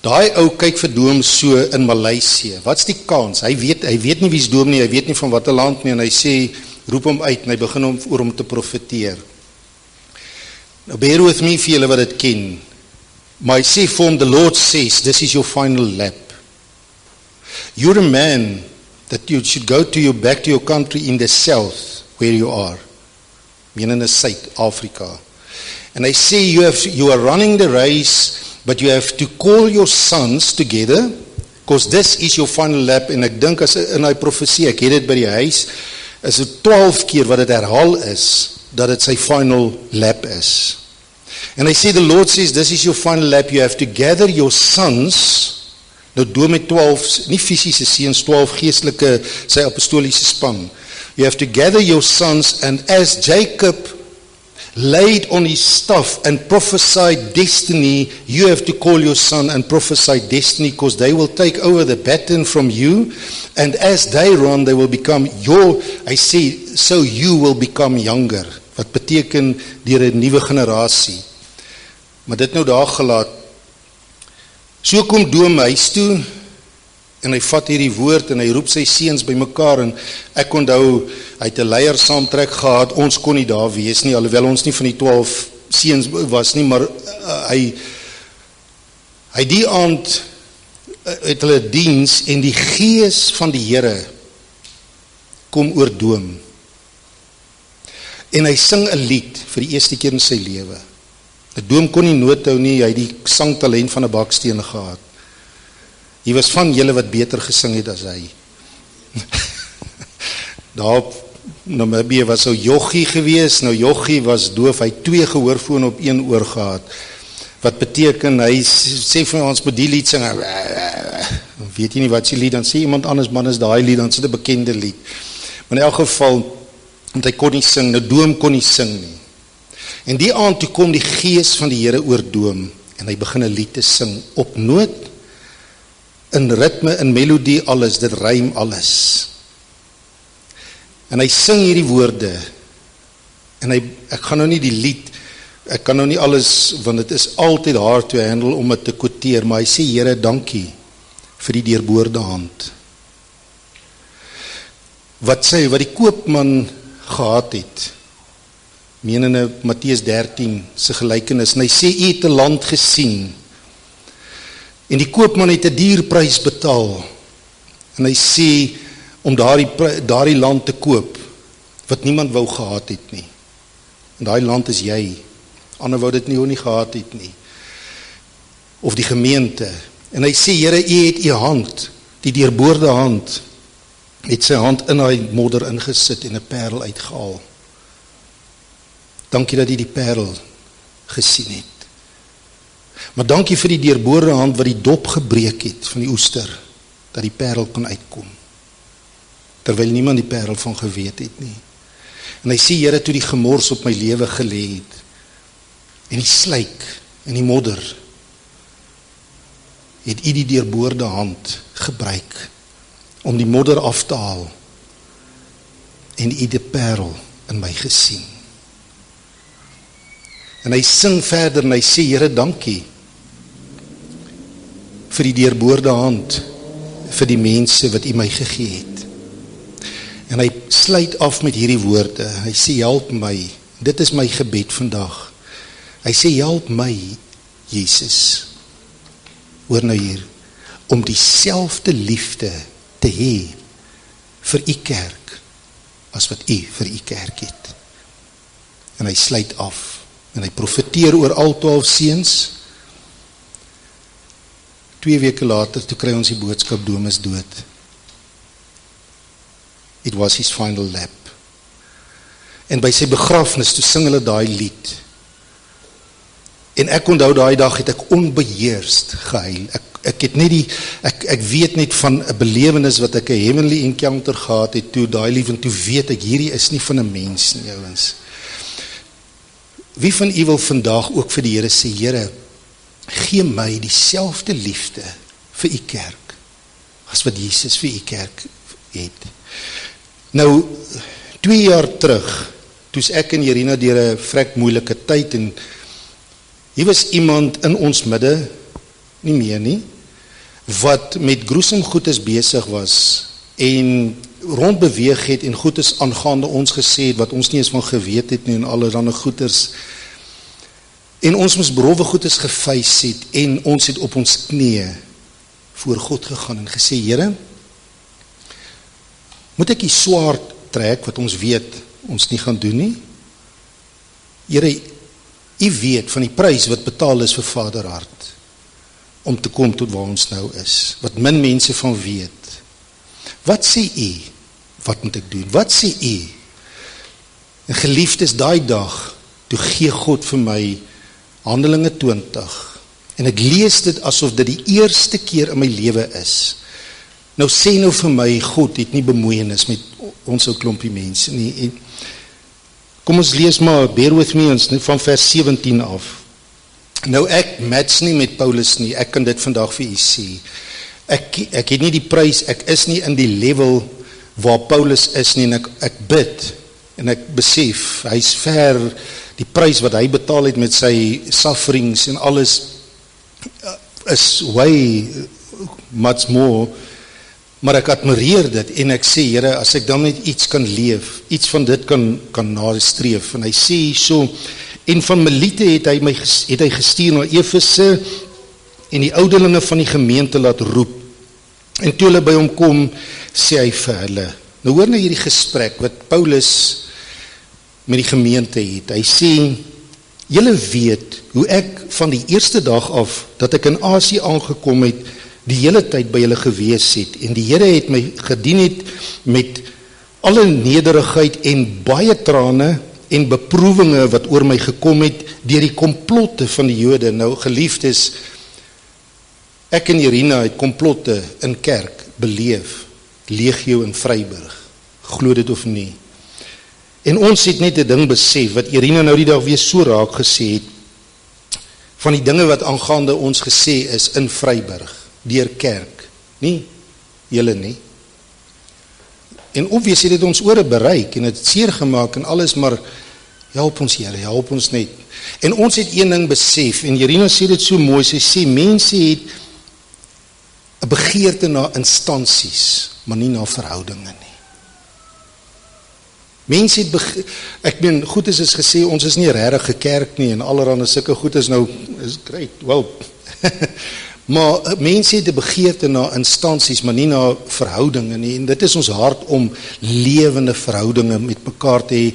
Daai ou kyk vir Doom so in Maleisië. Wat's die kans? Hy weet nie wie's Doom nie, hy weet nie van watter land nie, en hy sê, roep hom uit, en hy begin oor hom te profeteer. Nou bear with me vir julle wat dit ken. Maar hy sê vir hom, the Lord says, this is your final lap. You're a man that you should go back to your country in the south, where you are. Meaning in Suid-Afrika. And I say you are running the race, but you have to call your sons together, because this is your final lap, en ek dink as in die profesie, ek het dit by die huis, is het 12 keer wat het herhaal is, dat het sy final lap is. And I say the Lord says, this is your final lap, you have to gather your sons, nou Doom met 12, nie fisiese seuns, 12 geestelike, sy apostoliese span. You have to gather your sons, and as Jacob laid on his staff and prophesied destiny, you have to call your son and prophesy destiny, because they will take over the baton from you, and as they run, they will become I say, so you will become younger, wat beteken deur 'n nuwe generasie. Maar dit nou daar gelaat. So kom Doom huis toe, en hy vat hierdie woord, en hy roep sy seuns by mekaar, en ek onthou, hy het 'n leier saamtrek gehad, ons kon nie daar wees nie, alhoewel ons nie van die 12 seuns was nie, maar hy die aand, het hulle diens, en die gees van die Here, kom oor Doom, en hy sing 'n lied, vir die eerste keer in sy lewe. Doom kon nie noot hou nie, hy het die sangtalent van 'n baksteen gehad. Hy was van julle wat beter gesing het as hy. Daar op Namibië was so Jochie gewees, nou Jochie was doof, hy het 2 gehoorfone op 1 oor gehad, wat beteken, hy sê vir ons moet die lied sing, weet jy nie wat sy lied, dan sê iemand anders, man is daai lied, dan is dit 'n bekende lied, maar in elk geval, want hy kon nie sing, nou Doom kon nie sing nie, en die aand toe kom die gees van die Here oor Doom, en hy begin 'n lied te sing, op noot, in ritme, in melodie, alles, dit rym alles. En hy sing hierdie woorde, en ek gaan nou nie die lied, ek kan nou nie alles, want het is altyd hard to handle om het te quoteer, maar hy sê, Here, dankie vir die deurboorde hand. Wat die koopman gehad het, menende Matteus 13 se gelykenis, en hy sê, u het 'n land gesien, en die koopman het 'n duur prys betaal, en hy sê, om daardie land te koop, wat niemand wou gehad het nie, en daai land is jy, ander wou dit nie gehad het nie, of die gemeente, en hy sê, Here, u het u hand, die deurboorde hand, het sy hand in hy modder ingesit, en 'n parel uitgehaal, dankie dat jy die parel gesien het, maar dankie vir die deurboorde hand, wat die dop gebreek het, van die oester, dat die parel kon uitkom, terwyl niemand die parel van geweet het nie, en hy sê, Here, toe die gemors op my lewe gelê het, en die slyk, en die modder, het u die deurboorde hand gebruik, om die modder af te haal, en u die parel in my gesien. En hy sing verder, en hy sê, Here, dankie, vir die deurboorde hand, vir die mense wat u my gegee het. En hy sluit af met hierdie woorde, hy sê, help my, dit is my gebed vandag, hy sê, help my, Jesus, hoor nou hier, om dieselfde liefde te hê, vir u kerk, as wat u vir u kerk het. En hy sluit af, en hy profeteer oor al 12 seuns. 2 weke later, toe kry ons die boodskap, Doom is dood. it was his final lap. En by sy begrafnis, toe sing hulle daai lied. En ek onthou daai dag het ek onbeheerst gehuil. Ek het net ek weet net van 'n belewenis wat ek 'n heavenly encounter gehad het toe daai lief, en toe weet ek, hierdie is nie van 'n mens nie, ouens. Wie van u wil vandag ook vir die Here sê, Here, gee my dieselfde liefde vir u kerk, as wat Jesus vir u kerk het. Nou, 2 jaar terug, toes ek en Jerina deur 'n vrek moeilike tyd, en hier was iemand in ons midde, nie meer nie, wat met gruesome goedes besig was, en rondbeweeg het, en goedes aangaande ons gesê het, wat ons nie eens van geweet het nie, en allerhande goeders, en ons moes berowwe goedes gefeis het, en ons het op ons knieë voor God gegaan, en gesê, Here, moet ek die swaard trek, wat ons weet, ons nie gaan doen nie? Here, u weet van die prys wat betaal is vir Vaderhart, om te kom tot waar ons nou is, wat min mense van weet. Wat sê u? Wat moet ek doen? Wat sê u? En geliefdes, daai dag, toe gee God vir my Handelinge 20, en ek lees dit asof dit die eerste keer in my lewe is. Nou sê nou vir my, God het nie bemoeienis met ons ou klompie mense nie. En kom ons lees maar, bear with me, ons van vers 17 af. Nou ek match nie met Paulus nie, ek kan dit vandag vir u sê. Ek het nie die prys, ek is nie in die level waar Paulus is nie, en ek bid, en ek besef, hy is ver, die prys wat hy betaal het met sy sufferings en alles, is way much more, maar ek admireer dit, en ek sê, Here, as ek dan net iets kan leef, iets van dit kan nastreef, en hy sê so, en van Melite het hy gestuur na Efese, en die ouderlinge van die gemeente laat roep, en toe hulle by hom kom, sê hy vir hulle, nou hoor nou hierdie gesprek, wat Paulus met die gemeente het, hy sê, julle weet, hoe ek van die eerste dag af, dat ek in Asie aangekom het, die hele tyd by julle gewees het, en die Here het my gedien het, met alle nederigheid, en baie trane, en beproewinge, wat oor my gekom het, deur die komplotte van die Jode. Nou geliefdes, ek en Irina het komplotte in kerk beleef, Legio in Vryburg, glo dit of nie. En ons het net 'n ding besef, wat Irina nou die dag weer so raak gesê het, van die dinge wat aangaande ons gesê is in Vryburg, deur kerk, nie, julle nie. En obvious het dit ons ore bereik, en het seer gemaak en alles, maar help ons Here, help ons net. En ons het een ding besef, en Irina sê dit so mooi, sy sê, mense het 'n begeerte na instansies, maar nie na verhoudinge nie. Mense het ek meen, goed is gesê, ons is nie regtig 'n kerk nie, en allerhande sulke goed is nou, is great, well, maar mense het 'n begeerte na instansies, maar nie na verhoudinge nie, en dit is ons hart om lewende verhoudinge met mekaar te hê.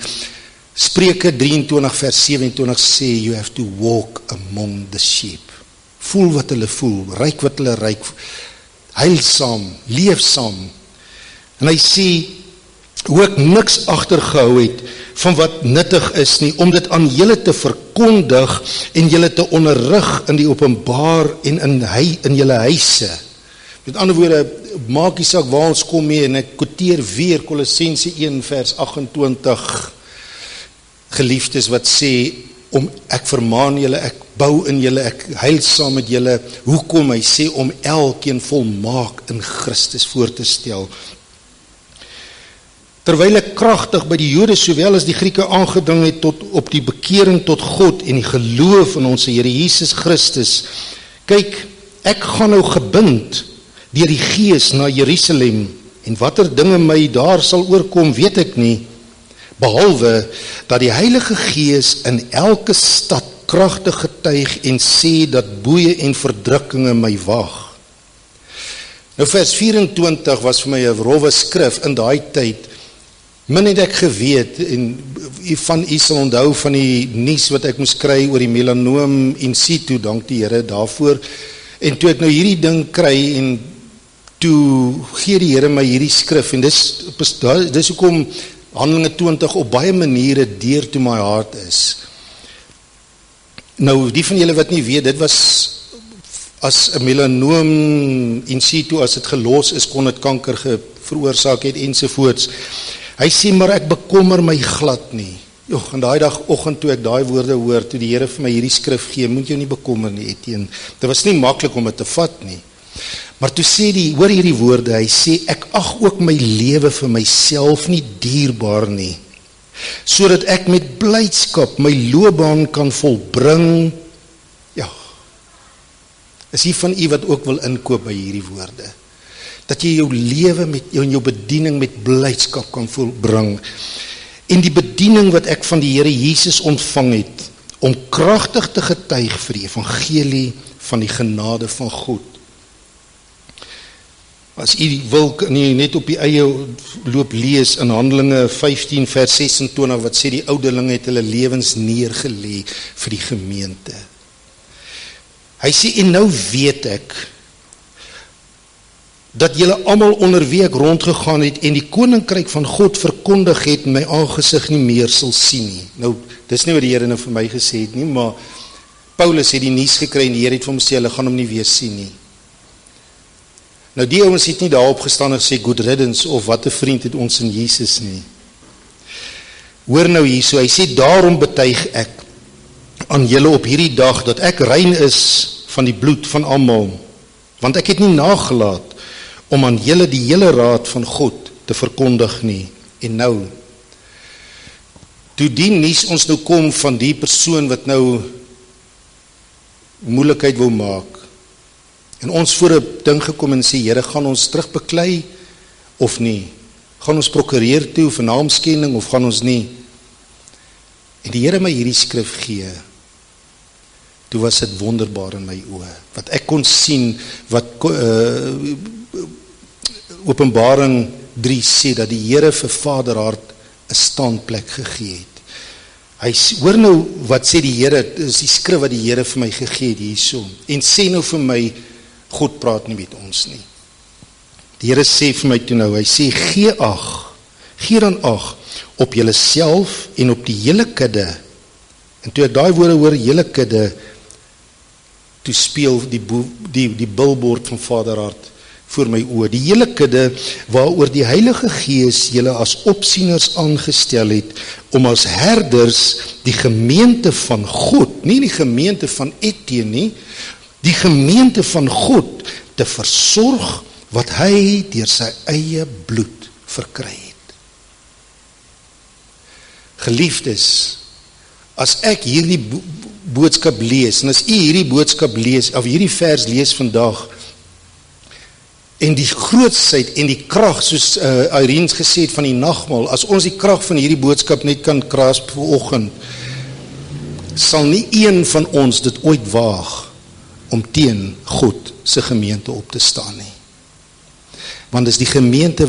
Spreuke 23 vers 27 sê, you have to walk among the sheep. Voel wat hulle voel, ryk wat hulle ryk, heilsaam, leefsaam. En hy sê, hoe ek niks agtergehou het van wat nuttig is nie, om dit aan julle te verkondig en julle te onderrig in die openbaar en in julle huise. Met ander woorde, maak die saak waar ons kom mee, en ek quoteer weer Kolossense 1 vers 28, geliefdes, wat sê, ek vermaan julle, ek bou in julle, ek heil saam met julle. Hoekom? Hy sê, om elkeen volmaak in Christus voor te stel. Terwyl ek kragtig by die Jode sowel as die Grieke aangedring het op die bekering tot God en die geloof in ons Here Jesus Christus. Kyk, ek gaan nou gebind deur die Gees na Jerusalem, en watter dinge my daar sal oorkom, weet ek nie, behalwe dat die Heilige Gees in elke stad kragtig getuig en sê dat boeie en verdrukkinge my wag. Nou vers 24 was vir my 'n rowwe skrif in daai tyd. Min het ek geweet, en van u sal onthou van die nuus wat ek moes kry oor die melanoom in situ, dank die Here daarvoor. En toe ek nou hierdie ding kry, en toe gee die Here my hierdie skrif, en dis hoekom Handelinge 20 op baie maniere dear to my heart is. Nou, die van julle wat nie weet, dit was as 'n melanoom in situ, as dit gelos is, kon dit kanker veroorsaak het ensovoorts. Hy sê, maar ek bekommer my glad nie. En daai oggend toe ek daai woorde hoor, toe die Here vir my hierdie skrif gee, moet jou nie bekommer nie, Etienne. Dit was nie maklik om dit te vat nie. Maar toe sê hoor hierdie woorde, hy sê, ek ag ook my lewe vir myself nie dierbaar nie, sodat ek met blydskap my loopbaan kan volbring. Ja, is hier van u wat ook wil inkoop by hierdie woorde, dat jy jou lewe met jou bediening met blydskap kan volbring, en die bediening wat ek van die Here Jesus ontvang het, om kragtig te getuig vir die evangelie van die genade van God. As u wil, kan u net op die eie loop lees in Handelinge 15 vers 26, wat sê die ouderlinge het hulle lewens neergelê vir die gemeente. Hy sê, en nou weet ek, dat julle almal onder wie ek rondgegaan het, en die koninkryk van God verkondig het, my aangesig nie meer sal sien nie. Nou, dis nie wat die Here nou vir my gesê het nie, maar Paulus het die nuus gekry, en die Here het vir hom sê, hulle gaan hom nie weer sien nie. Nou die ouens het nie daarop gestaan en gesê, good riddance, of wat 'n vriend het ons in Jesus nie. Hoor nou hierso, hy sê, daarom betuig ek aan julle op hierdie dag, dat ek rein is van die bloed van almal, want ek het nie nagelaat om aan julle die hele raad van God te verkondig nie. En nou, toe die nuus ons nou kom van die persoon wat nou moeilikheid wil maak, en ons voor 'n ding gekom en sê, Here, gaan ons terugbeklei of nie? Gaan ons prokureer toe vir naamskending of gaan ons nie? En die Here my hierdie skrif gee, toe was dit wonderbaar in my oë, wat ek kon sien, wat Openbaring 3 sê, dat die Here vir Vaderhart 'n standplek gegee het. Hoor nou wat sê die Here, is die skrif wat die Here vir my gegee het hierso, en sê nou vir my, God praat nie met ons nie. Die Here sê vir my toe nou, hy sê, gee dan ag op julle self en op die hele kudde. En toe ek daai woorde hoor, hele kudde, toe speel die billboard van Vaderhart voor my oë. Die hele kudde waaroor die Heilige Gees julle as opsieners aangestel het, om as herders die gemeente van God, nie die gemeente van Etienne nie, die gemeente van God te versorg wat hy deur sy eie bloed verkry het. Geliefdes, as ek hierdie boodskap lees, en as u hierdie boodskap lees, of hierdie vers lees vandag, en die grootsheid en die krag, soos Irene gesê het van die nagmaal, as ons die krag van hierdie boodskap net kan grasp vanoggend, sal nie een van ons dit ooit waag om teen God se gemeente op te staan nie. Want dis die gemeente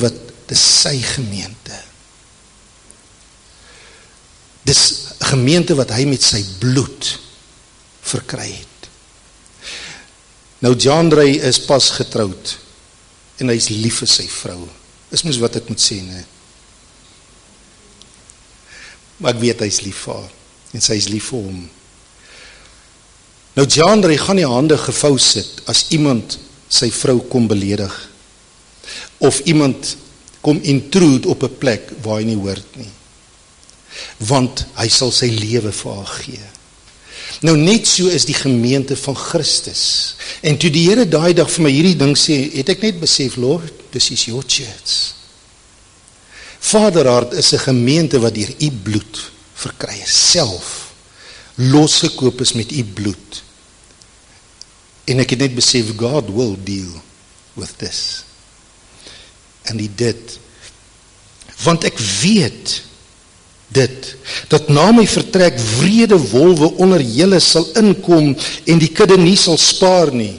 dis sy gemeente. Dis gemeente wat hy met sy bloed verkry het. Nou Jandrey is pas getroud, en hy is lief vir sy vrou. Dis mos wat ek moet sê, ne? Maar ek weet hy is lief vir haar, en sy is lief vir hom. Nou Jandrey gaan die hande gevou sit, as iemand sy vrou kom beledig, of iemand kom intrude op 'n plek waar hy nie hoort nie. Want hy sal sy lewe vir haar gee. Nou net so is die gemeente van Christus. En toe die Here daai dag vir my hierdie ding sê, het ek net besef, Lord, this is your church. Vaderhart is 'n gemeente wat deur u bloed verkry is, self losgekoop is met u bloed. En ek het net besef, God will deal with this. En hy dit. Want ek weet dit, dat na my vertrek wrede wolwe onder julle sal inkom en die kudde nie sal spaar nie.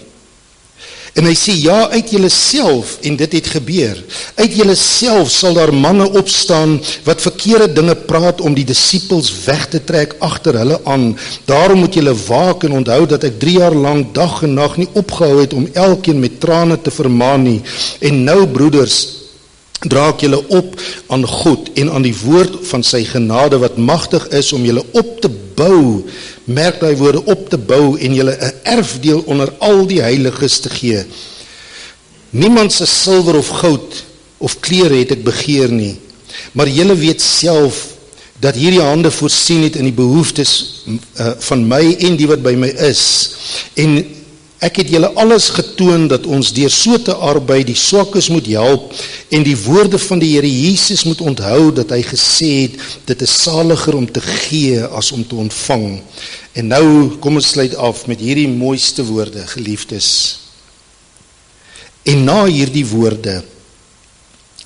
En hy sê, ja, uit julle self, en dit het gebeur, uit julle self sal daar manne opstaan, wat verkeerde dinge praat, om die disippels weg te trek agter hulle aan. Daarom moet julle waak en onthou, dat ek 3 jaar lang dag en nag nie opgehou het, om elkeen met trane te vermaan nie. En nou, broeders, dra ek julle op aan God, en aan die woord van sy genade, wat magtig is, om julle op te bou, merk die woorde, op te bou, en julle 'n erfdeel onder al die heiliges te gee. Niemand se silwer of goud, of klere het ek begeer nie, maar julle weet self, dat hierdie hande voorsien het in die behoeftes van my, en die wat by my is, en ek het julle alles getoon, dat ons deur so te arbei, die swakkes moet help, en die woorde van die Here Jesus moet onthou, dat hy gesê het, dit is saliger om te gee, as om te ontvang. En nou, kom ons sluit af, met hierdie mooiste woorde, geliefdes. En na hierdie woorde,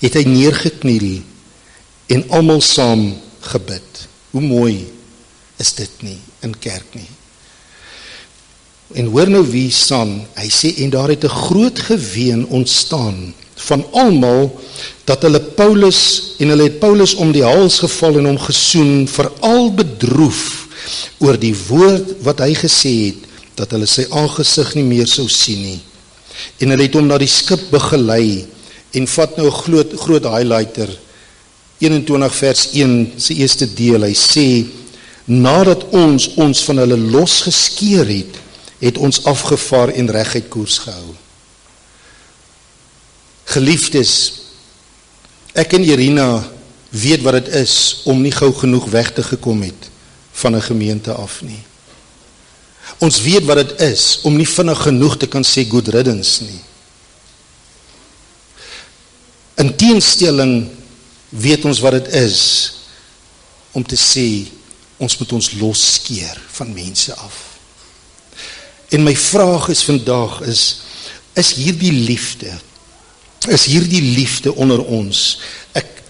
het hy neergekniel, en almal saam gebid. Hoe mooi is dit nie, in kerk nie. En hoor nou wie staan, hy sê, en daar het 'n groot geween ontstaan, van almal, dat hulle het Paulus om die hals geval, en hom gesoen, veral bedroef, oor die woord wat hy gesê het, dat hulle sy aangesig nie meer sou sien nie. En hulle het hom na die skip begelei, en vat nou 'n groot highlighter, 21 vers 1, sy eerste deel, hy sê, nadat ons van hulle losgeskeer het ons afgevaar en reguit koers gehou. Geliefdes, ek en Irina weet wat dit is, om nie gou genoeg weg te gekom het, van 'n gemeente af nie. Ons weet wat dit is, om nie vinnig genoeg te kan sê good riddance nie. In teenstelling, weet ons wat dit is, om te sê, ons moet ons losskeer van mense af. En my vraag is vandag is hierdie liefde onder ons?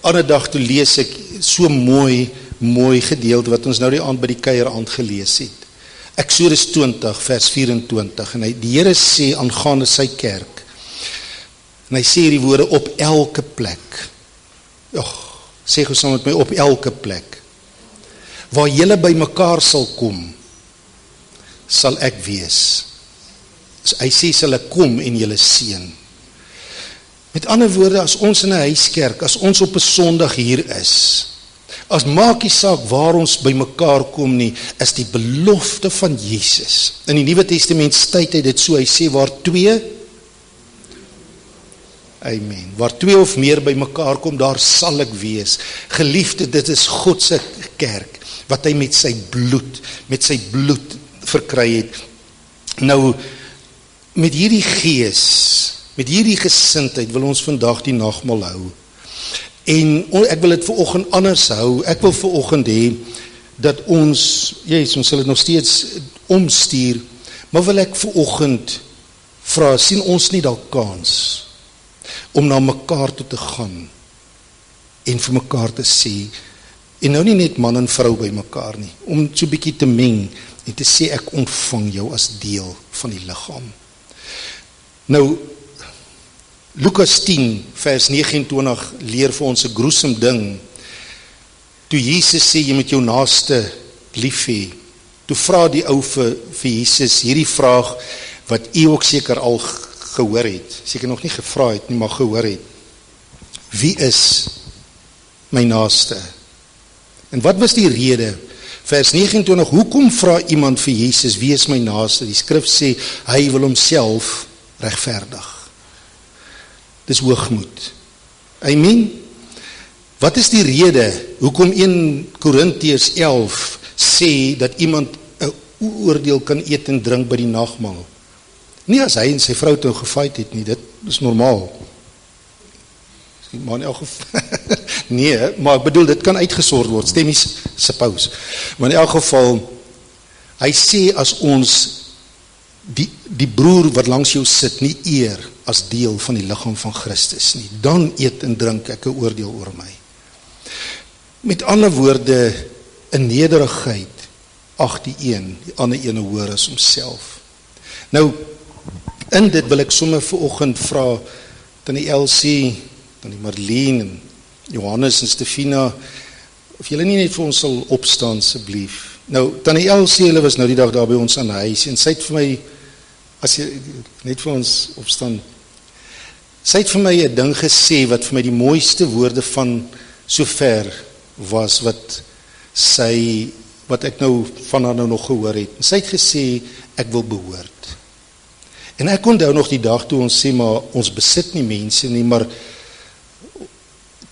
Ander dag toe lees ek so mooi gedeelte, wat ons nou die aand by die kuieraand gelees het. Eksodus 20 vers 24, en die Here sê aangaande sy kerk, en hy sê hierdie woorde, op elke plek, sê gou saam met my, op elke plek, waar julle by mekaar sal kom, sal ek wees. Hy sê, sal ek kom en julle seën. Met ander woorde, as ons in 'n huiskerk, as ons op 'n Sondag hier is, as maak die saak waar ons by mekaar kom nie, is die belofte van Jesus. In die Nuwe Testament tyd hy dit so, hy sê, waar 2 of meer by mekaar kom, daar sal ek wees. Geliefde, dit is God se kerk, wat hy met sy bloed verkry het. Nou, met hierdie gees, met hierdie gesindheid, wil ons vandag die nagmaal hou. En ek wil dit vanoggend anders hou. Ek wil vanoggend hê, dat ons sal dit nog steeds omstuur, maar wil ek vanoggend vra, sien ons nie dalk kans, om na mekaar toe te gaan, en vir mekaar te sê, en nou nie net man en vrou by mekaar nie, om so 'n bietjie te meng, en te sê, ek ontvang jou as deel van die liggaam. Nou, Lukas 10 vers 29 leer vir ons 'n gruesome ding. Toe Jesus sê, jy moet jou naaste lief hê, toe vra die ou vir Jesus hierdie vraag, wat u ook seker al gehoor het, seker nog nie gevra het nie, maar gehoor het. Wie is my naaste? En wat was die rede? Vers 29, hoekom vra iemand vir Jesus, wie is my naaste? Die skrif sê, hy wil homself regverdig. Dis hoogmoed. Amen. Wat is die rede, hoekom 1 Korintiërs 11 sê, dat iemand 'n oordeel kan eet en drink by die nagmaal? Nie as hy en sy vrou toe gefight het nie, dit is normaal. Maar in elk geval, nee, maar ek bedoel, dit kan uitgesort word, stemmies, suppose. Maar in elk geval, hy sê, as ons die broer wat langs jou sit nie eer as deel van die liggaam van Christus nie, dan eet en drink ek 'n oordeel oor my. Met ander woorde, in nederigheid ag die ander ene hoor as homself. Nou, in dit wil ek sommer vanoggend vra, Tannie Elsie, Tannie Marlene, en Johannes en Stefina, of julle nie net vir ons sal opstaan asseblief. Nou, Tannie Elsie, hulle was nou die dag daar by ons aan die huis, en sy het vir my, as jy net vir ons opstaan, sy het vir my 'n ding gesê, wat vir my die mooiste woorde van sover was, wat ek nou van haar nou nog gehoor het. En sy het gesê, ek wil behoort. En ek onthou nog die dag toe ons sê, maar ons besit nie mense nie, maar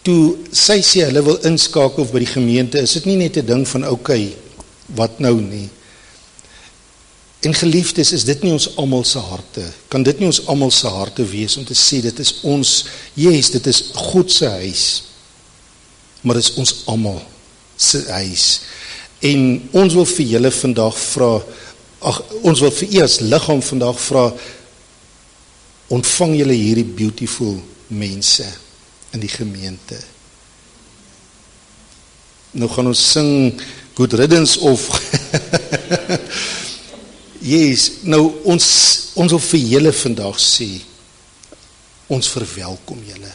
toe sy sê, hulle wil inskakel by die gemeente, is dit nie net 'n ding van, okay, wat nou nie. En geliefdes, is dit nie ons almal se harte? Kan dit nie ons almal se harte wees, om te sê, dit is ons, dit is God se huis, maar dit is ons almal se huis. En ons wil vir julle vandag vra, ons wil vir u as liggaam vandag vra, ontvang julle hierdie beautiful mense in die gemeente. Nou gaan ons sing Good Riddance of nou ons wil vir julle vandag sê, ons verwelkom julle.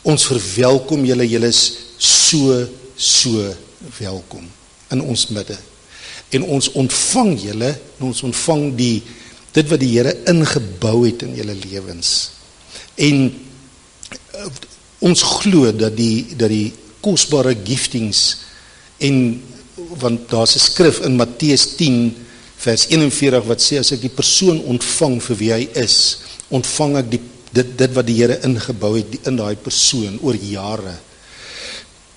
Ons verwelkom julle, julle is so welkom in ons midde. En ons ontvang julle, en ons ontvang dit wat die Here ingebou het in julle lewens. En ons glo dat die kosbare giftings, want daar's 'n skrif in Matteus 10 vers 41 wat sê, as ek die persoon ontvang vir wie hy is, ontvang ek dit wat die Here ingebou het in daai persoon oor jare.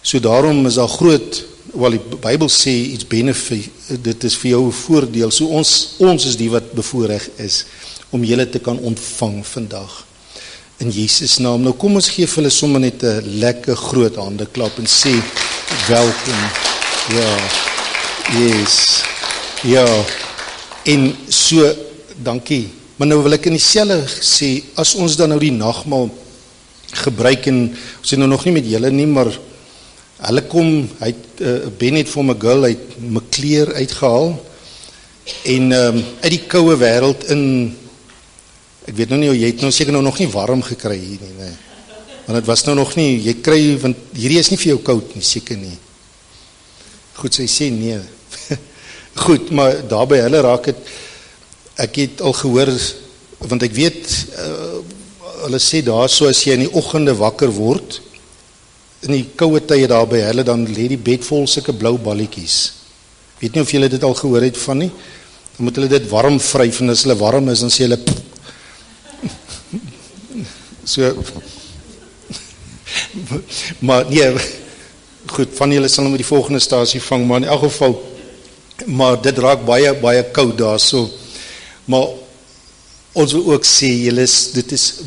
So daarom is daar groot, wel die Bybel sê iets benefit, dit is vir jou 'n voordeel. So ons is die wat bevoorreg is om julle te kan ontvang vandag. In Jesus naam. Nou kom ons gee vir hulle sommer net 'n lekker groot hande klap en sê welkom. Ja. Yes. Ja. En so, dankie. Maar nou wil ek in dieselfde sê, as ons dan nou die nagmaal gebruik, en ons het nou nog nie met julle nie, maar hulle kom, Ben het vir my girl uit my kleer uitgehaal, en uit die koue wêreld in, ek weet nou nie, jy het nou seker nou nog nie warm gekry hier nie, nee. Want het was nou nog nie, jy kry, want hierdie is nie vir jou koud nie, seker nie. Goed, sy sê nee. Goed, maar daar by hulle raak het, ek het al gehoor, want ek weet, hulle sê daar, so as jy in die oggende wakker word, in die koue tye daar by hulle, dan lê die bed vol sulke blou balletjies. Weet nie of julle dit al gehoor het van nie, dan moet hulle dit warm vryf, en as hulle warm is, dan sê hulle, so, maar nee, goed, van julle sal met die volgende stasie vang, maar in elk geval, maar dit raak baie koud daar, so, maar ons wil ook sê,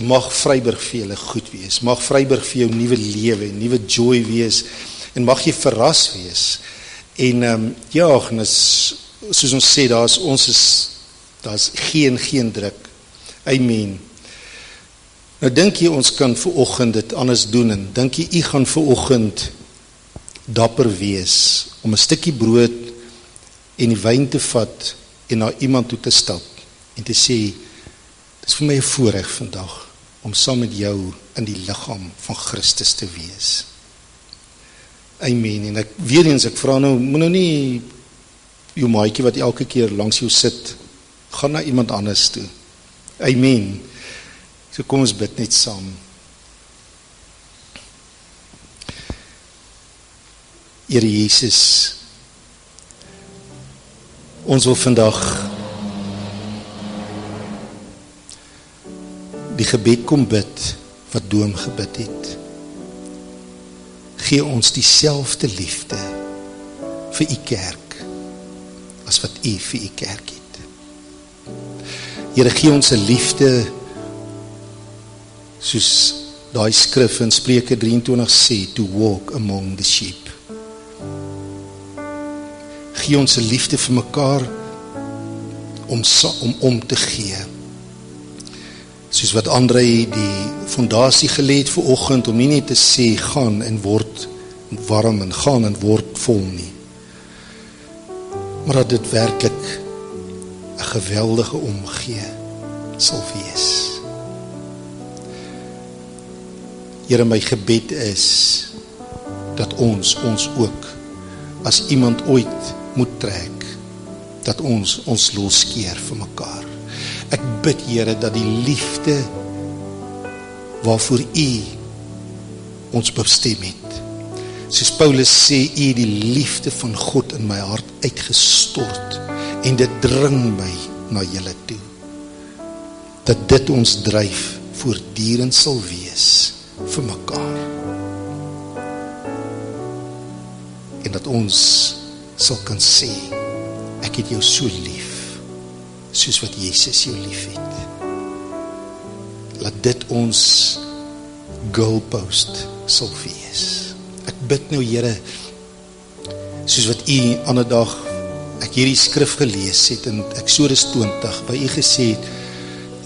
mag Vryburg vir julle goed wees, mag Vryburg vir jou nuwe lewe, nuwe joy wees, en mag jy verras wees, en soos ons sê, daar is geen druk, amen. Nou dink jy ons kan vanoggend dit anders doen, en dink jy gaan vanoggend dapper wees, om 'n stukkie brood en die wyn te vat, en na iemand toe te stap, en te sê, dit is vir my 'n voorreg vandag, om saam met jou in die liggaam van Christus te wees. Amen, en weer eens, ek vra nou, moet nou nie jou maatjie wat elke keer langs jou sit, gaan na iemand anders toe. Amen. So kom ons bid net saam. Here Jesus, ons wil vandag die gebed kom bid wat Doom gebid het. Gee ons dieselfde liefde vir u kerk as wat u vir u kerk het. Here, gee ons 'n liefde soos daai skrif in Spreuke 23 sê, to walk among the sheep. Gee ons 'n liefde vir mekaar om te gee. Soos wat André die fondasie gelê het vir oggend, om nie net te sê, gaan en word warm en gaan en word vol nie. Maar dat dit werklik 'n geweldige omgee. sal wees. Here, my gebed is dat ons ook as iemand ooit moet trek, dat ons loskeer vir mekaar. Ek bid, Here, dat die liefde waarvoor U ons bestem het, soos Paulus sê, U het die liefde van God in my hart uitgestort en dit dring my na julle toe. Dat dit ons dryf voortdurend sal wees vir mekaar. En dat ons sal kan sê, ek het jou so lief, soos wat Jesus jou lief het. Laat dit ons goalpost sal wees. Ek bid nou, Here, soos wat U ander dag, ek hierdie skrif gelees het in Eksodus 20, waar U gesê het,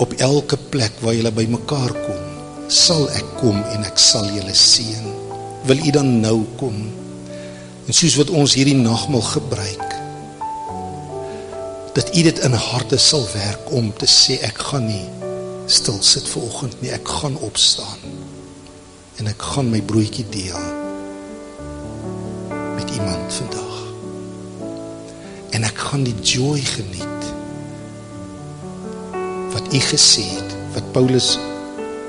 op elke plek waar julle by mekaar kom, sal ek kom en ek sal julle seën. Wil U dan nou kom? En soos wat ons hierdie nagmaal gebruik, dat U dit in harte sal werk om te sê, ek gaan nie stil sit vanoggend nie, ek gaan opstaan en ek gaan my broodjie deel met iemand vandag. En ek gaan die joy geniet wat U gesê het, wat Paulus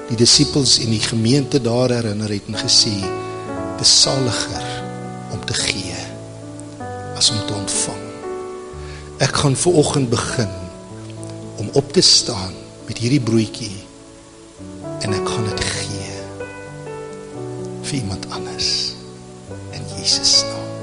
die disippels en die gemeente daar herinner het en gesê, dis saliger om te gee as om te ontvang. Ek gaan vanoggend begin om op te staan met hierdie broodjie en ek gaan dit gee vir iemand anders in Jesus naam.